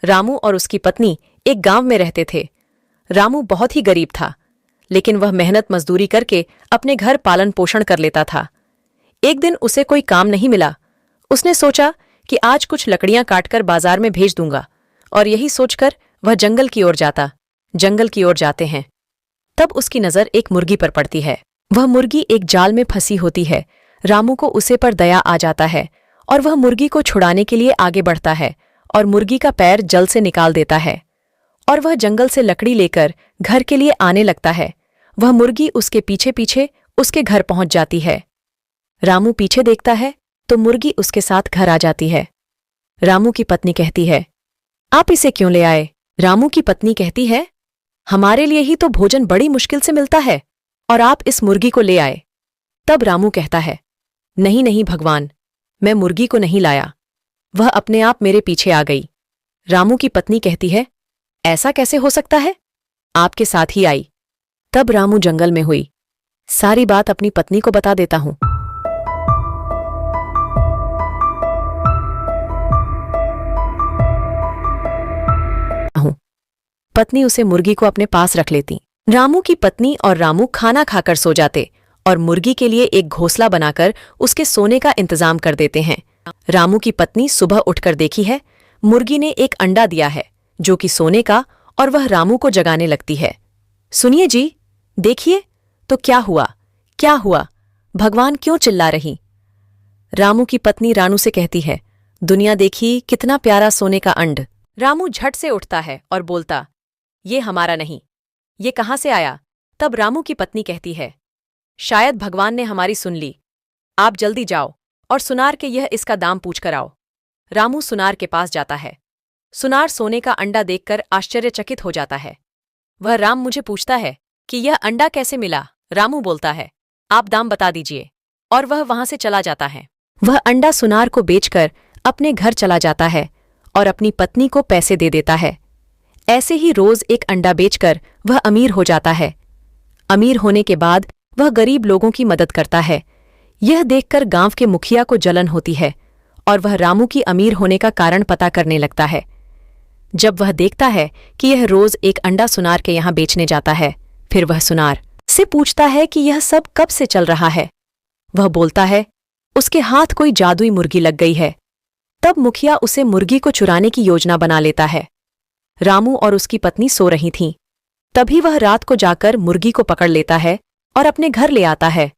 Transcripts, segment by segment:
रामू और उसकी पत्नी एक गांव में रहते थे। रामू बहुत ही गरीब था, लेकिन वह मेहनत मजदूरी करके अपने घर पालन पोषण कर लेता था। एक दिन उसे कोई काम नहीं मिला। उसने सोचा कि आज कुछ लकड़ियां काटकर बाजार में भेज दूंगा, और यही सोचकर वह जंगल की ओर जाते हैं। तब उसकी नजर एक मुर्गी पर पड़ती है। वह मुर्गी एक जाल में फंसी होती है। रामू को उसे पर दया आ जाता है और वह मुर्गी को छुड़ाने के लिए आगे बढ़ता है और मुर्गी का पैर जल से निकाल देता है और वह जंगल से लकड़ी लेकर घर के लिए आने लगता है। वह मुर्गी उसके पीछे पीछे उसके घर पहुंच जाती है। रामू पीछे देखता है तो मुर्गी उसके साथ घर आ जाती है। रामू की पत्नी कहती है, आप इसे क्यों ले आए? रामू की पत्नी कहती है, हमारे लिए ही तो भोजन बड़ी मुश्किल से मिलता है और आप इस मुर्गी को ले आए। तब रामू कहता है, नहीं नहीं भगवान, मैं मुर्गी को नहीं लाया, वह अपने आप मेरे पीछे आ गई। रामू की पत्नी कहती है, ऐसा कैसे हो सकता है? आपके साथ ही आई। तब रामू जंगल में हुई सारी बात अपनी पत्नी को बता देता हूं। पत्नी उसे मुर्गी को अपने पास रख लेती। रामू की पत्नी और रामू खाना खाकर सो जाते और मुर्गी के लिए एक घोंसला बनाकर उसके सोने का इंतजाम कर देते हैं। रामू की पत्नी सुबह उठकर देखी है, मुर्गी ने एक अंडा दिया है जो कि सोने का, और वह रामू को जगाने लगती है। सुनिए जी, देखिए तो क्या हुआ? भगवान क्यों चिल्ला रही? रामू की पत्नी रानू से कहती है, दुनिया देखी कितना प्यारा सोने का अंड। रामू झट से उठता है और बोलता, ये हमारा नहीं, ये कहाँ से आया? तब रामू की पत्नी कहती है, शायद भगवान ने हमारी सुन ली, आप जल्दी जाओ और सुनार के यह इसका दाम पूछ कर आओ। रामू सुनार के पास जाता है। सुनार सोने का अंडा देखकर आश्चर्यचकित हो जाता है। वह राम मुझे पूछता है कि यह अंडा कैसे मिला? रामू बोलता है, आप दाम बता दीजिए, और वह वहां से चला जाता है। वह अंडा सुनार को बेचकर अपने घर चला जाता है और अपनी पत्नी को पैसे दे देता है। ऐसे ही रोज एक अंडा बेचकर वह अमीर हो जाता है। अमीर होने के बाद वह गरीब लोगों की मदद करता है। यह देखकर गांव के मुखिया को जलन होती है और वह रामू की अमीर होने का कारण पता करने लगता है। जब वह देखता है कि यह रोज एक अंडा सुनार के यहाँ बेचने जाता है, फिर वह सुनार से पूछता है कि यह सब कब से चल रहा है। वह बोलता है, उसके हाथ कोई जादुई मुर्गी लग गई है। तब मुखिया उसे मुर्गी को चुराने की योजना बना लेता है। रामू और उसकी पत्नी सो रही थीं। तभी वह रात को जाकर मुर्गी को पकड़ लेता है और अपने घर ले आता है,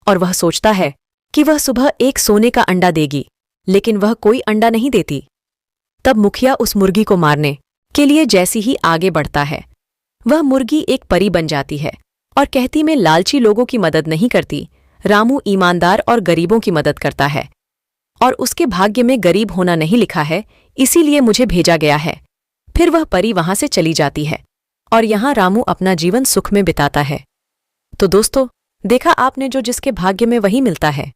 और वह सोचता है कि वह सुबह एक सोने का अंडा देगी, लेकिन वह कोई अंडा नहीं देती। तब मुखिया उस मुर्गी को मारने के लिए जैसी ही आगे बढ़ता है, वह मुर्गी एक परी बन जाती है और कहती, मैं लालची लोगों की मदद नहीं करती, रामू ईमानदार और गरीबों की मदद करता है, और उसके भाग्य में गरीब होना नहीं लिखा है, इसीलिए मुझे भेजा गया है। फिर वह परी वहां से चली जाती है और यहाँ रामू अपना जीवन सुख में बिताता है। तो दोस्तों, देखा आपने, जो जिसके भाग्य में वही मिलता है।